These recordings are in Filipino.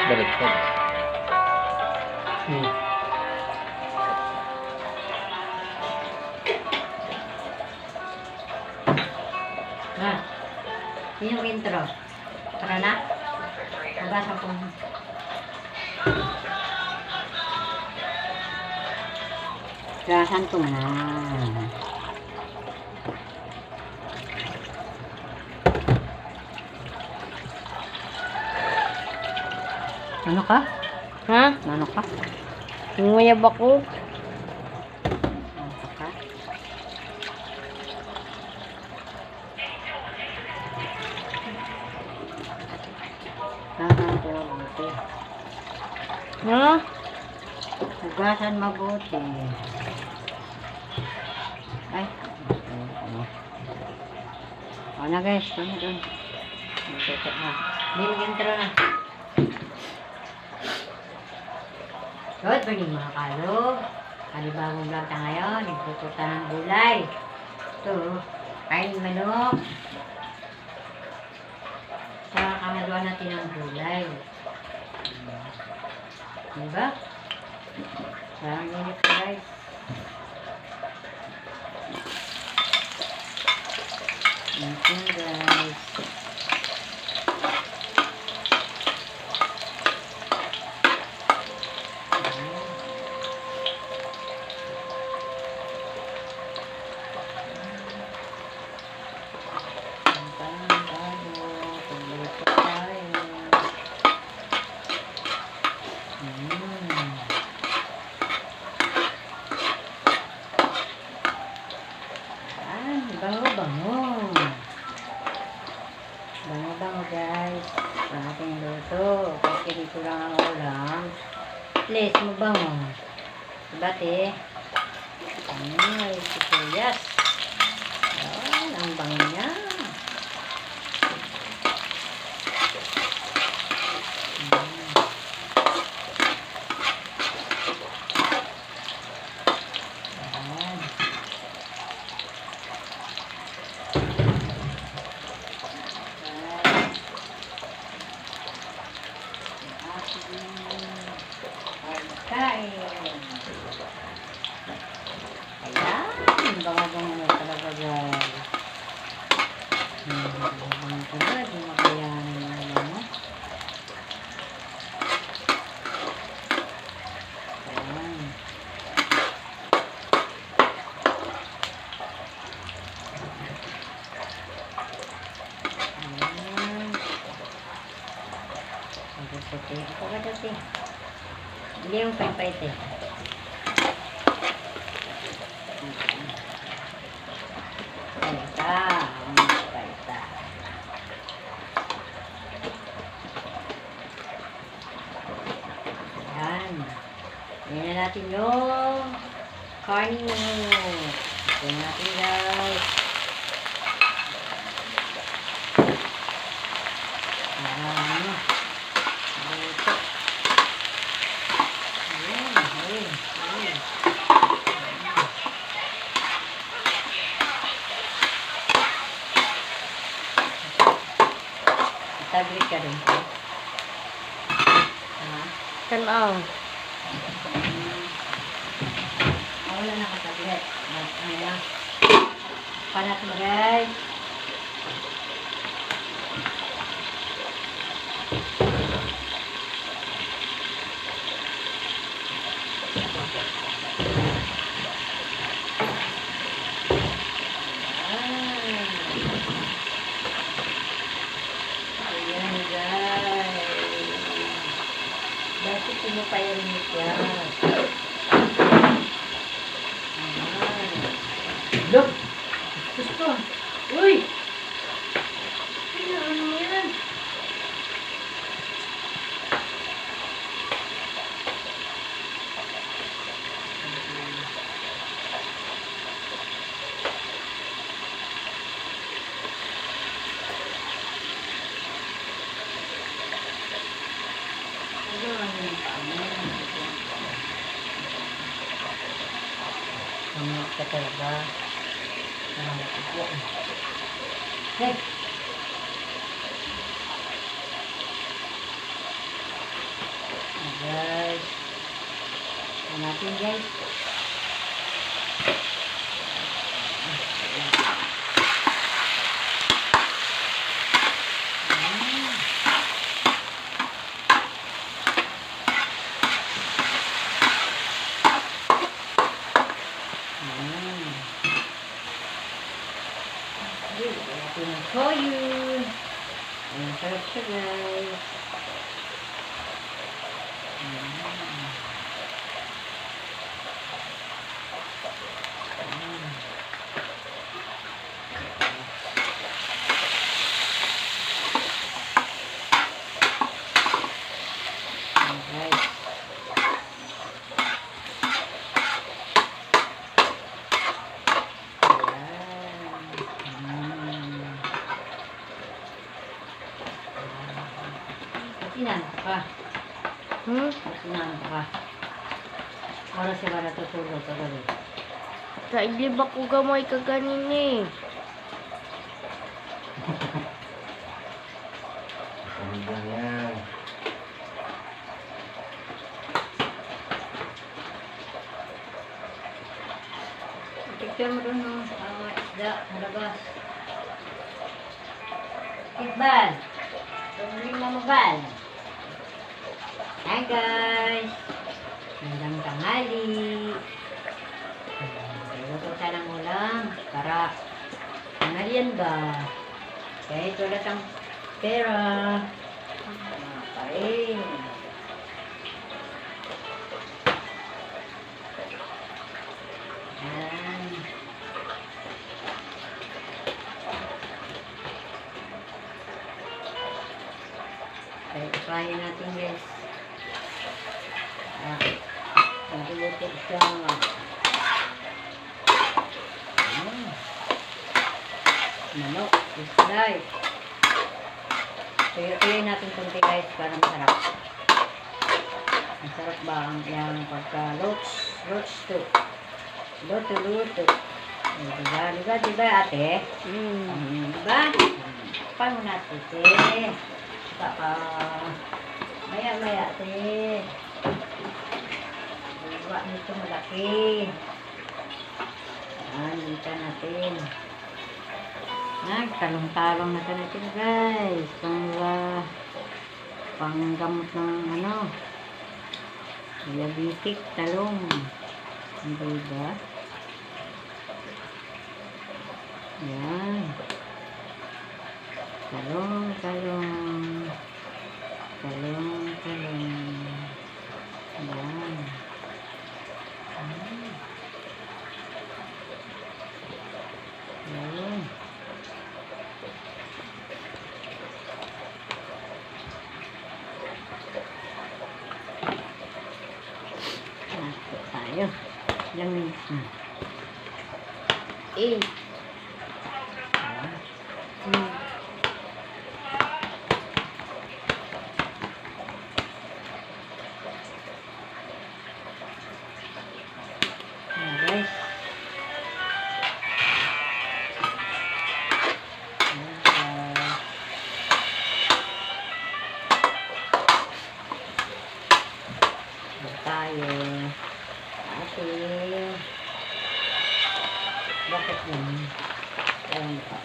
Baliktad. Yun yung intro. Tara na. Mabasa ko. Gasan ko na. Ano ka? Ha? Ano ka? Ngumayab ako. Ano ka? Gasan ko mabuti. Ha? Hugasan mabuti. Ay. O na guys. Doon. Tutok na. Intro na. Good morning mga kalog. Panibagong vlog tayo ngayon. Nagtututa ng gulay. Ito. Kain manok. Saka kamagawa natin ng gulay. Diba? Sarang init guys. Thank you guys. Bango guys. Ang ating luto. Kasi dito lang ang ulam. Please, mabango. Diba te? Ay, sibuyas. Ayan, ang bango niya. Kain. Ayan, bango-bango na talaga guys. Bango talaga, di makayanin na naman. Ayan. Ayan. Ako ka dati. Hindi yung pahit eh. Paita. Yan. Yan na natin yung karne. Ito natin guys. Yan. Ito. Taglit ka rin po. Tanaw. Wala na kataglit. Ayan. Panat mo guys. Bakit pinapayarinig yan? Look! Gusto! Uy! Ano mo yan? Ang ka talaga. Hey! Guys. Ano natin guys? Toyo. Ayan, sarap siya guys. Guys. Sinanto ka. Sinanto ka. Oras siya ba natutulog ka gabi? Sa idlib ako gamay ka ganini. Hanggang yan. Picture mo dun no, isda, malabas. Kitbal. Tumuling mo mabal. Hi guys. Magandang tanghali. Luto tayo ng ulam para merienda. Kahit wala kang pera. Makain. Yan. Kaya ipahin natin guys. Nagluluto siya. Manok, islay. Tuyo-tuyo natin kunti guys para masarap. Masarap ba ang yung pagka-lots to. Luto. Diba ate? Diba? Paano natin ate? Saka maya-maya ate. Diba nito malaki. Ayan, dito natin. Talong-talong na natin guys. Panggamot ng diabetic talong. Diba? Yan. Talong. Yan. Yan. Nato tayo. Ilang minutes na. 8. Guys. Tayo. Ate. Bakit naman? Ayan pa.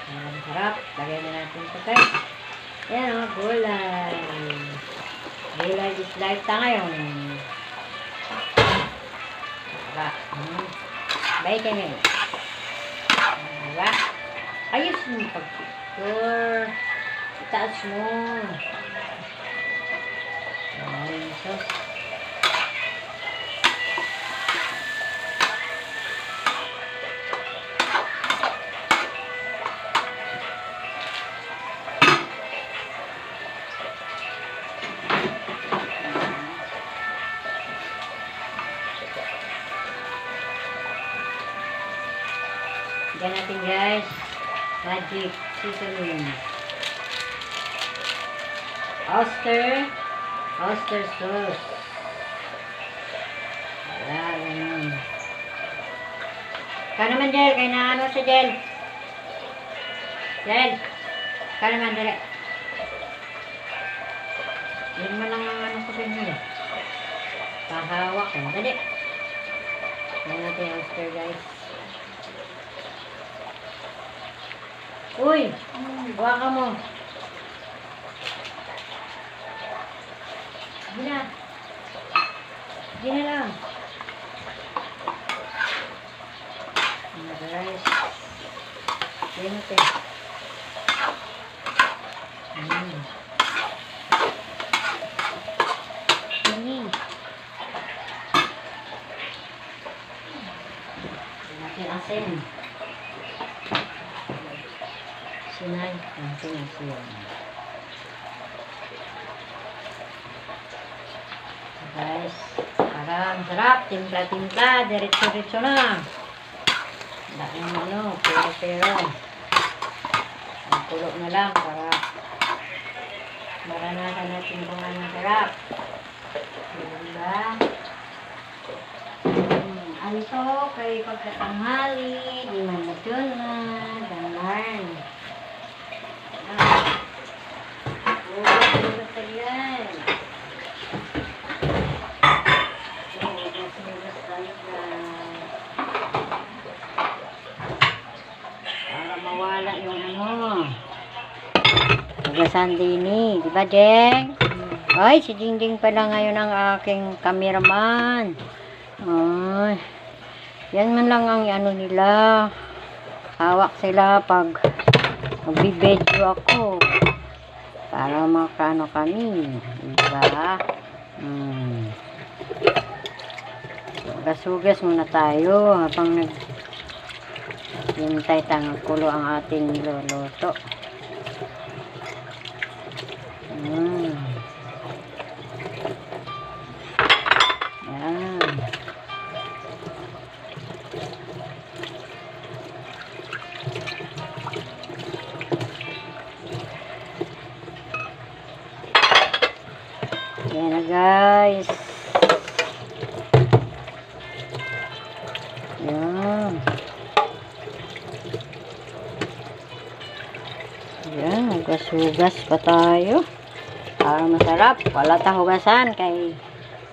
Ang sarap. Lagyan na natin ito guys. Ayan o, gulay. Gulay is life ta ngayon. Diba? Bacon yun. Diba? Ayos mo pag-picture. Itaas mo. Ay, sos. Diyan natin guys. Magic seasoning. Oyster sauce. Ayan. Ka naman, Jel. Kaya na ano si Jel. Jel. Ka naman, dali. Yan mo lang ang ano ko din nila. Pahawak ko. Dali. Yan natin yung oyster, guys. Uy! Buha ka mo. Sige na. Sige na lang. Guys. Sige natin. Sige. Natin asin. Sinay. Asin. Guys, parang sarap. Timpla-timpla. Diretso-diretso na. Dahil ano, pero. Ang kulok na lang para maranasan natin kung anong sarap. Diba? Ano to? Kay pagkatanghali, di man na dyan na, daman. Basta yan. Basta yan. Para mawala yung ano. Hugasan din eh. Diba, Jeng? Ay, si Jingjing pala ngayon ang aking cameraman. Ay. Yan man lang ang ano nila. Hawak sila pag magbibideo ako. Para makano kami. Diba? Hugas-hugas muna tayo habang hintay tayong kulo ang ating niluluto. Yan. Yan na, guys. Yan. Yan, hugas-hugas pa tayo. Para masarap. Wala tayong hugasan kay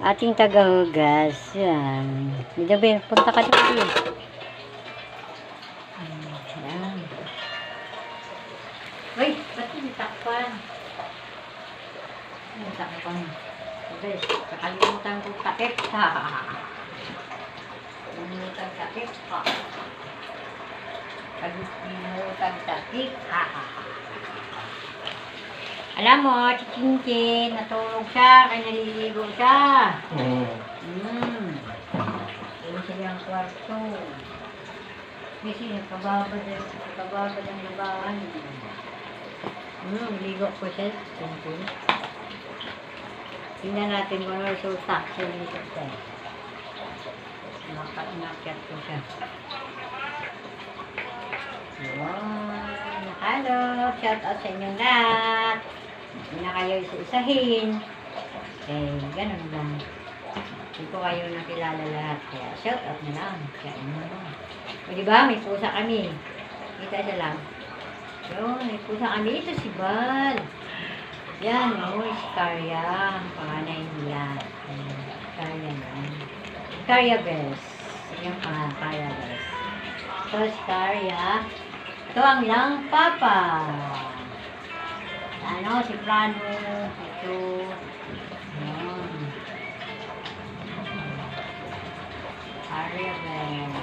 ating taga-hugas. Yan. Medyo punta ka dito. Yan. Uy, ba't yung takpan? Yung takpan. Okay, kakalimutan kong takip. Kakalimutan takip. Kakalimutan takip. Alam mo, si Chinchin, natulog siya, kaya naliligo siya. Yung siyang kwarto. Kasi nagkababad ang labahan. Ligo ko siya, Chinchin. Tingnan natin kung ano resulta. Siya siya. Inakyat ko siya. Wow! Hello! Shout out sa inyong lahat! Hindi na kayo isa-isahin. Ganun lang. Hindi ko kayo nakilala lahat. Kaya shout out na lang. Kaya inyo. O diba? May pusa kami. Kita siya lang. Yun, may pusa kami. Ito si Bal. Yan, si Karya. Panganay nila. Karya na. Karya Bes. Yung pangalan, Karya Bes. Ito si Karya. Ito ang ilang papa. Ano, si Plano. Ito. Ayan. Karya Bes.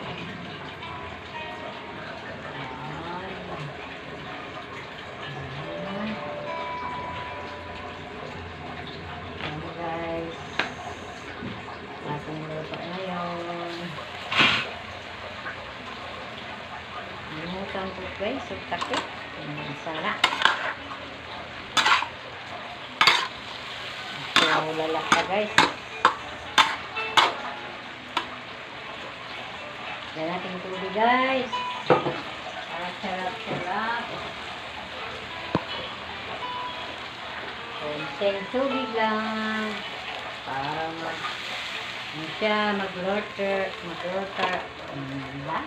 Ang toothbrush, so takip. Sana. So, lalak ka, guys. Yan natin tubig, guys. Sarap. Konting tubig lang. Para mag-lorter. Diba?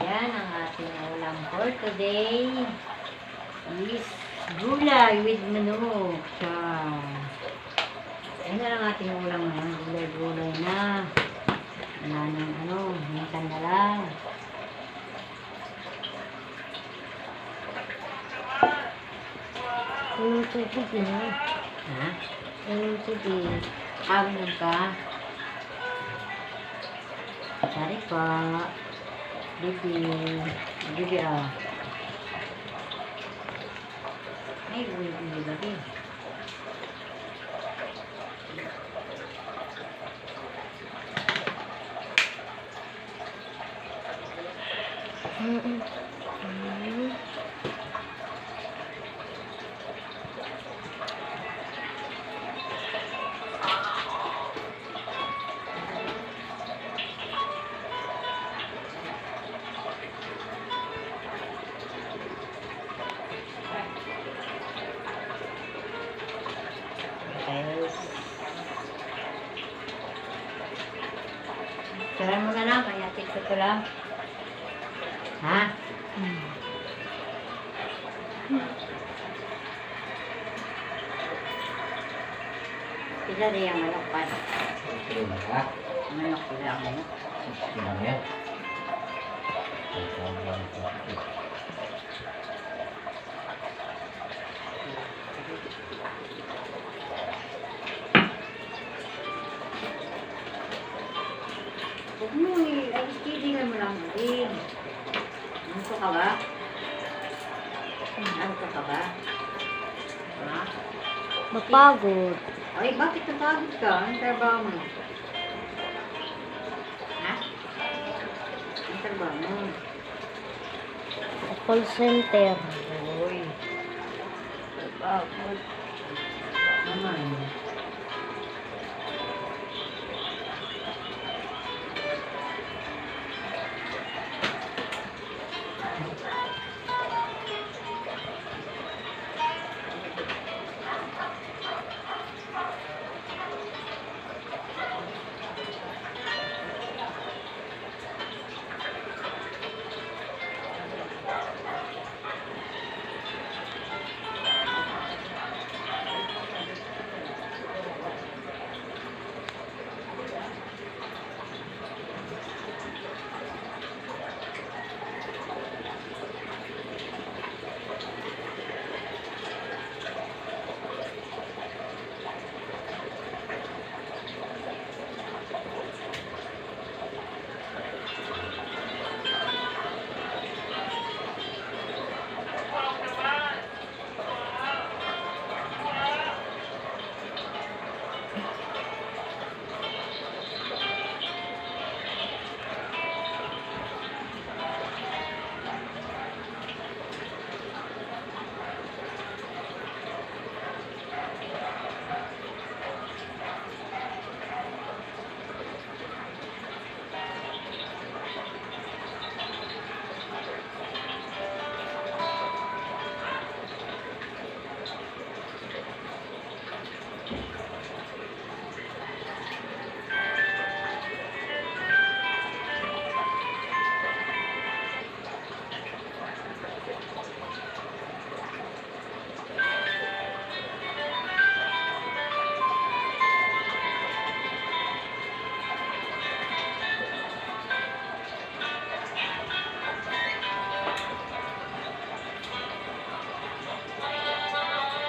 Yan ang ating ulam for today. Is gulay with manok. Yan na lang ating ulam ngayon. Gulay-gulay na. Wala nang minsan na lang. Yung tubig na. Ha? Yung tubig. Awin ka. Sorry po. Bibi. Bibi Ay, bibi lagi. Guys. Saran mo na lang, kaya tikot ko lang. Ha? Pila rin yung manok pa. Ito na ka. Manok pila ang manok. Ito na yan. Huwag mo ay kiddingan mo lang din. Anto ka ba? Anto ka ba? Ha? Mapagod. Ay, bakit napagod ka? Ang trabaho mo? Ha? Ang trabaho mo? Call center. Uy. Napagod. Naman.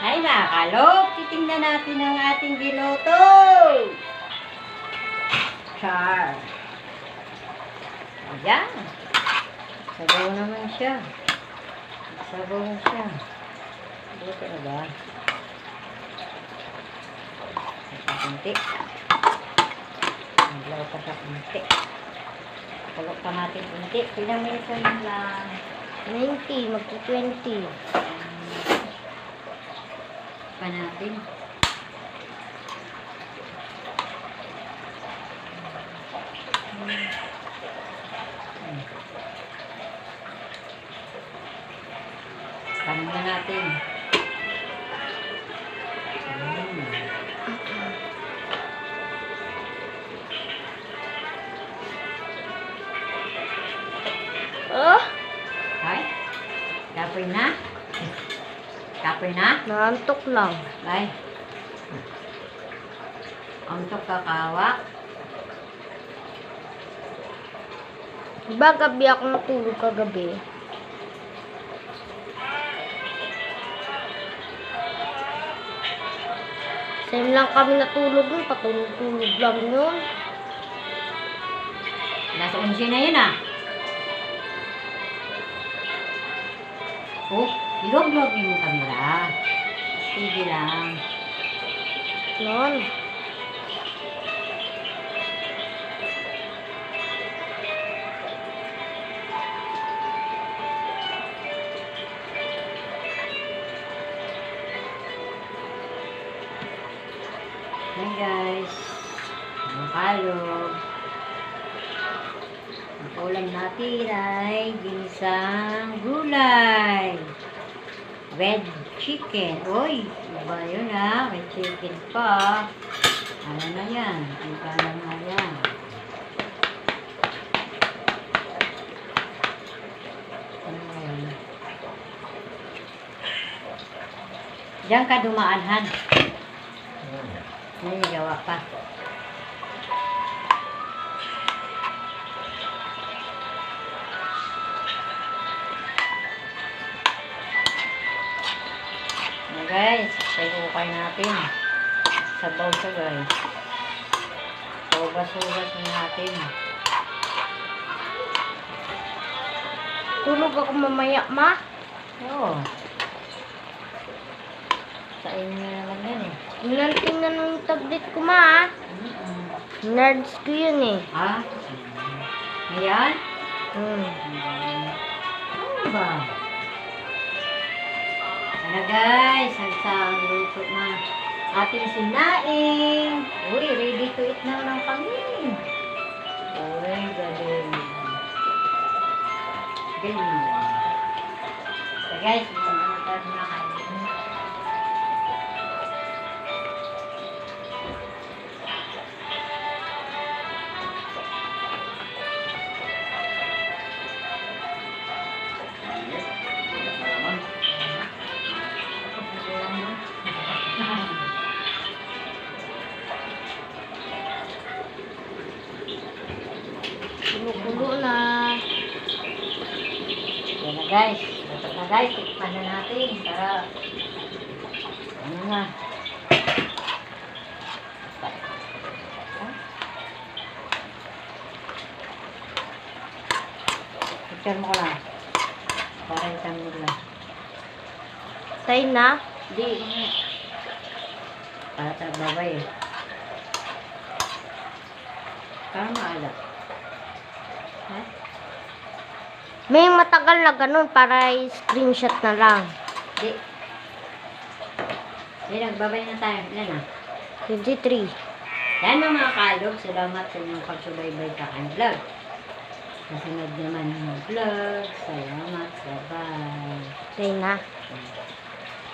Ay, nakalok. Titingnan natin ang ating giluto. Char. Ayan. Sabaw naman siya. Sabaw siya. Buto na ba? Kunti. Naglaw pa siya kunti. Kulok pa natin kunti. Pinamisan lang. 90, magti-20. Pa natin. Panin na natin. Kapoy na? Naantok lang. Ay. Antok kakawak. Diba gabi ako natulog kagabi? Same lang kami natulog nun. Patulog-tulog lang yun. Nasa 11 na yun ah. Oh, ilog-log yung kamera. Sige lang. Noon. Hey guys. Makalog. Ang ulam natin ay ginisang gulay. Red chicken. Uy, iba yun ha. Red chicken pa. Ano na yan? Iba na nga yan. Ano na yan? Diyan ka dumaan, Han. Nanigawa pa. Guys, pag-ukay natin. Sabaw siya guys. Hugas-hugas na natin. Tulog ako mamaya, ma. Oo. Sa inyo naman yan eh. Nilanting na nung tablet ko, ma. Nerds ko yun eh. Ha? Ayan? Hmm. Ano ba? Ano guys, ang luto na ating sinaing. Uy, ready to eat na lang kami. Uy, galing. Galing. So guys, ano tayo na kain. Kulo-kulo na. Yan na guys. Dapat na guys. Tikpan na natin. Para ano na. Picture mo ko lang. Para isang lang. Tay na. Hindi. Para sa babay eh. Para maalat. Ha? May matagal na ganun para screenshot na lang. Di. Di, nagbabay na tayo. Ilan na? 23. Yan mga kalog. Salamat sa inyong pagsubaybay sa aking vlog. Nasunod naman yung vlog. Salamat. Bye-bye. Tay na.